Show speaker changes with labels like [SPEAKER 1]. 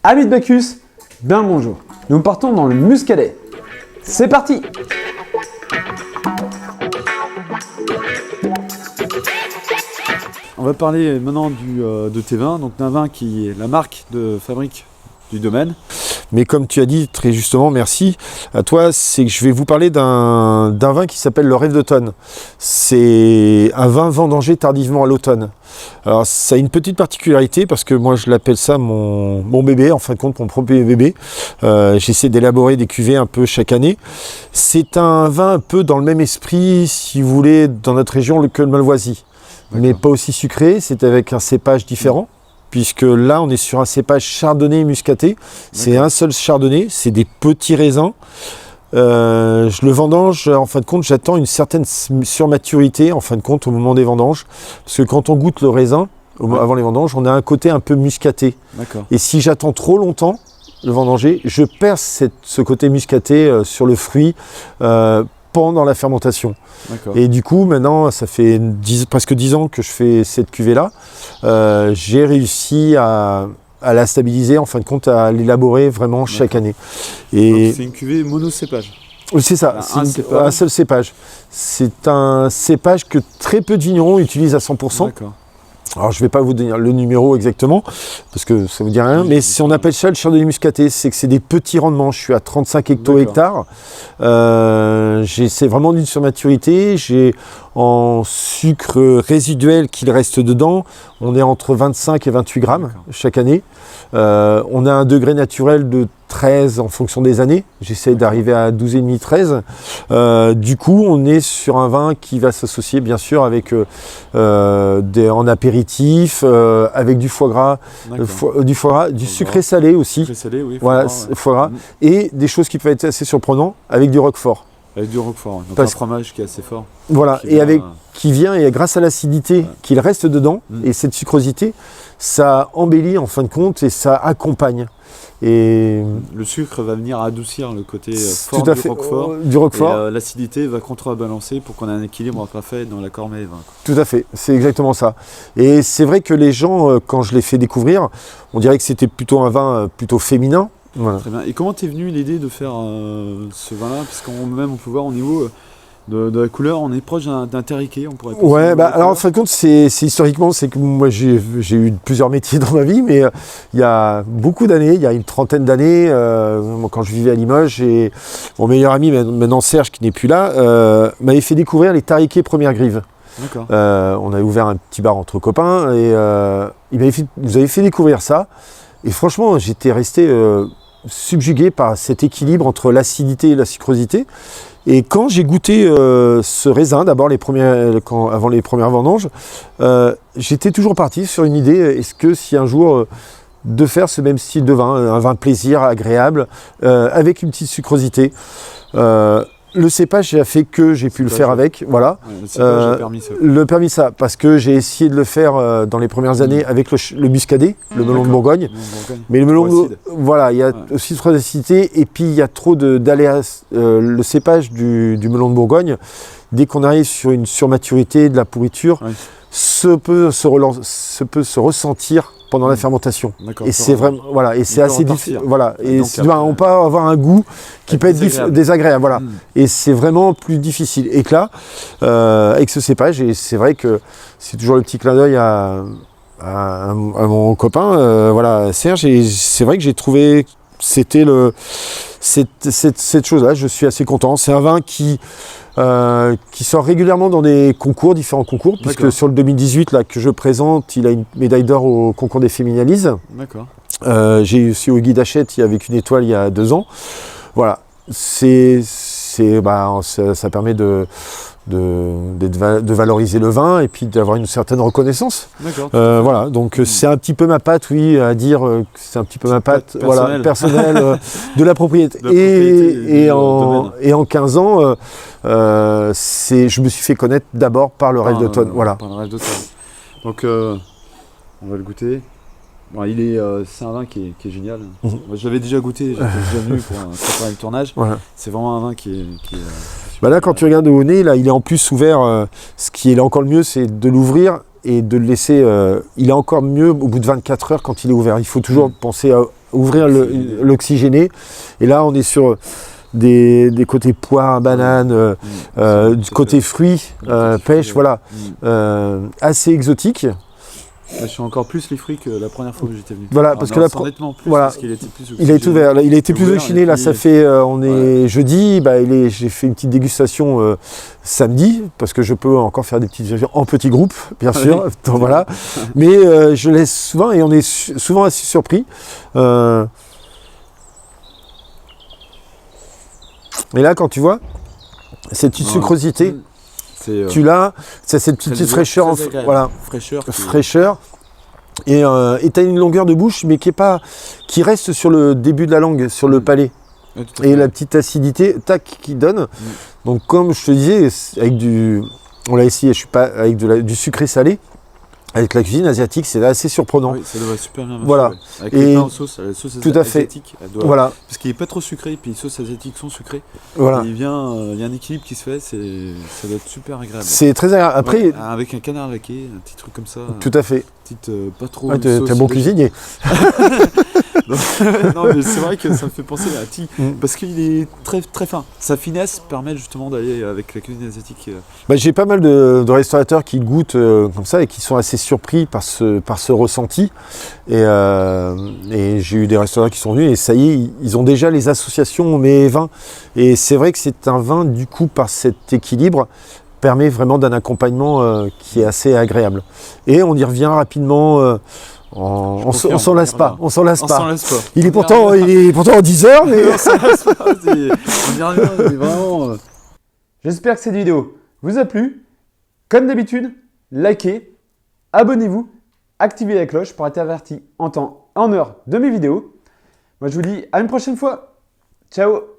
[SPEAKER 1] Amis de Bacchus, bien le bonjour. Nous partons dans le Muscadet. C'est parti!
[SPEAKER 2] On va parler maintenant de tes vins, donc d'un vin qui est la marque de fabrique du domaine.
[SPEAKER 3] Mais comme tu as dit très justement, merci à toi, c'est que je vais vous parler d'un vin qui s'appelle le Rêve d'automne. C'est un vin vendangé tardivement à l'automne. Alors ça a une petite particularité parce que moi je l'appelle ça mon bébé, en fin de compte mon premier bébé. J'essaie d'élaborer des cuvées un peu chaque année. C'est un vin un peu dans le même esprit, si vous voulez, dans notre région que le Malvoisie. Mais pas aussi sucré, c'est avec un cépage différent. Puisque là, on est sur un cépage chardonnay et muscaté. C'est un seul chardonnay, c'est des petits raisins. Je le vendange, en fin de compte, j'attends une certaine surmaturité, en fin de compte, au moment des vendanges. Parce que quand on goûte le raisin, avant les vendanges, on a un côté un peu muscaté. Et si j'attends trop longtemps le vendanger, je perds ce côté muscaté sur le fruit pendant la fermentation. Et du coup, maintenant, ça fait presque 10 ans que je fais cette cuvée-là. J'ai réussi à la stabiliser, en fin de compte, à l'élaborer vraiment chaque année.
[SPEAKER 2] Et c'est une cuvée monocépage.
[SPEAKER 3] C'est ça, c'est un seul cépage. C'est un cépage que très peu de vignerons utilisent à 100%. Alors je ne vais pas vous donner le numéro exactement, parce que ça ne vous dit rien, mais si on appelle ça le chardonnay muscaté, c'est que c'est des petits rendements. Je suis à 35 hecto-hectares. C'est vraiment d'une surmaturité. J'ai en sucre résiduel qu'il reste dedans, on est entre 25 et 28 grammes chaque année. On a un degré naturel de 13 en fonction des années. J'essaie d'arriver à 12,5-13. Du coup, on est sur un vin qui va s'associer bien sûr avec en apéritif, avec du foie gras, du sucré salé aussi. Voilà, foie gras. Et des choses qui peuvent être assez surprenantes avec du roquefort.
[SPEAKER 2] Avec du roquefort, donc un fromage qui est assez fort.
[SPEAKER 3] Voilà, qui vient et grâce à l'acidité qu'il reste dedans et cette sucrosité, ça embellit en fin de compte et ça accompagne. Et
[SPEAKER 2] le sucre va venir adoucir le côté fort du roquefort. Et l'acidité va contrebalancer pour qu'on ait un équilibre parfait dans l'accord mets.
[SPEAKER 3] Tout à fait, c'est exactement ça. Et c'est vrai que les gens, quand je les fais découvrir, on dirait que c'était plutôt un vin plutôt féminin.
[SPEAKER 2] Voilà. Très bien. Et comment t'es venu l'idée de faire ce vin-là? Parce on peut voir au niveau de la couleur, on est proche d'un terriquet, on pourrait.
[SPEAKER 3] Ouais, alors en fin de compte, c'est historiquement, c'est que moi j'ai eu plusieurs métiers dans ma vie, mais il y a beaucoup d'années, il y a une trentaine d'années, quand je vivais à Limoges, et mon meilleur ami, maintenant Serge, qui n'est plus là, m'avait fait découvrir les tariquets première grive. On avait ouvert un petit bar entre copains et il nous avait fait découvrir ça. Et franchement, j'étais resté subjugué par cet équilibre entre l'acidité et la sucrosité. Et quand j'ai goûté ce raisin, d'abord avant les premières vendanges, j'étais toujours parti sur une idée, est-ce que si un jour de faire ce même style de vin, un vin plaisir, agréable, avec une petite sucrosité. Le cépage a fait que j'ai pu le faire avec, voilà.
[SPEAKER 2] Le cépage a permis ça.
[SPEAKER 3] Parce que j'ai essayé de le faire dans les premières années avec le muscadet, le melon de Bourgogne. Mais le melon voilà, il y a aussi trop d'acidité et puis il y a trop d'aléas. Le cépage du melon de Bourgogne, dès qu'on arrive sur une surmaturité, de la pourriture, peut se ressentir pendant la fermentation. Et c'est vraiment c'est assez difficile. Et on peut avoir un goût qui peut être désagréable. Et c'est vraiment plus difficile. Et que là, avec ce cépage, et c'est vrai que c'est toujours le petit clin d'œil à mon copain, Serge, et c'est vrai que j'ai trouvé c'était cette chose-là. Je suis assez content. C'est un vin qui sort régulièrement dans des concours, différents concours, puisque sur le 2018 là, que je présente, il a une médaille d'or au concours des Féminalises. J'ai aussi au Guy d'Achette avec une étoile il y a 2 ans. Voilà, ça permet de valoriser le vin et puis d'avoir une certaine reconnaissance. Voilà, donc c'est un petit peu ma patte, à dire que c'est un petit peu ma patte personnelle de la propriété. Et en 15 ans, je me suis fait connaître d'abord par le Rêve d'automne.
[SPEAKER 2] Par le Rêve d'automne. Donc on va le goûter. Bon, c'est un vin qui est génial. Je l'avais déjà goûté, j'étais déjà venu pour préparer le tournage. C'est vraiment un vin qui est
[SPEAKER 3] là, quand tu regardes au nez, là, il est en plus ouvert. Ce qui est encore le mieux, c'est de l'ouvrir et de le laisser. Il est encore mieux au bout de 24 heures quand il est ouvert. Il faut toujours penser ouvrir l'oxygéné. Et là, on est sur des côtés poire, banane, du côté fruits, pêche, voilà, assez exotique.
[SPEAKER 2] Là, je suis encore plus les fruits que la première fois où j'étais venu.
[SPEAKER 3] Voilà, parce que là,
[SPEAKER 2] honnêtement plus,
[SPEAKER 3] voilà,
[SPEAKER 2] parce qu'il était plus
[SPEAKER 3] il a été ouvert, là, il a été plus
[SPEAKER 2] ouvert,
[SPEAKER 3] oxygéné. Là, ça fait, on est jeudi. J'ai fait une petite dégustation samedi parce que je peux encore faire des petites dégustations en petits groupes, bien sûr. Donc, voilà, mais je laisse souvent et on est souvent assez surpris. Et là, quand tu vois cette petite sucrosité, tu l'as, c'est cette petite fraîcheur, voilà, fraîcheur. Et tu as une longueur de bouche, mais qui reste sur le début de la langue, sur le palais. Et la petite acidité, qui donne. Donc, comme je te disais, on l'a essayé, avec du sucré salé. Avec la cuisine asiatique, c'est assez surprenant.
[SPEAKER 2] Oui, ça doit super bien marcher.
[SPEAKER 3] Voilà.
[SPEAKER 2] Ouais. Avec les pains aux sauces, la sauce
[SPEAKER 3] tout à fait.
[SPEAKER 2] asiatique, elle doit...
[SPEAKER 3] Voilà.
[SPEAKER 2] Parce qu'il n'est pas trop sucré, puis les sauces asiatiques sont sucrées.
[SPEAKER 3] Voilà.
[SPEAKER 2] Et il y a un équilibre qui se fait, ça doit être super agréable.
[SPEAKER 3] C'est très agréable. Après,
[SPEAKER 2] avec un canard laqué, un petit truc comme ça.
[SPEAKER 3] Tout à fait.
[SPEAKER 2] Pas trop.
[SPEAKER 3] Ouais, t'es un bon cuisinier.
[SPEAKER 2] Non, mais c'est vrai que ça me fait penser à Ti, parce qu'il est très, très fin. Sa finesse permet justement d'aller avec la cuisine asiatique.
[SPEAKER 3] J'ai pas mal de restaurateurs qui goûtent comme ça et qui sont assez surpris par ce ressenti. Et j'ai eu des restaurateurs qui sont venus et ça y est, ils ont déjà les associations mets et vins. Et c'est vrai que c'est un vin, du coup, par cet équilibre, permet vraiment d'un accompagnement qui est assez agréable. Et on y revient rapidement. On s'en lasse pas. Il est pourtant en 10 heures, mais
[SPEAKER 2] on s'en lasse pas. On y revient, mais vraiment.
[SPEAKER 1] J'espère que cette vidéo vous a plu. Comme d'habitude, likez, abonnez-vous, activez la cloche pour être averti en temps et en heure de mes vidéos. Moi, je vous dis à une prochaine fois. Ciao!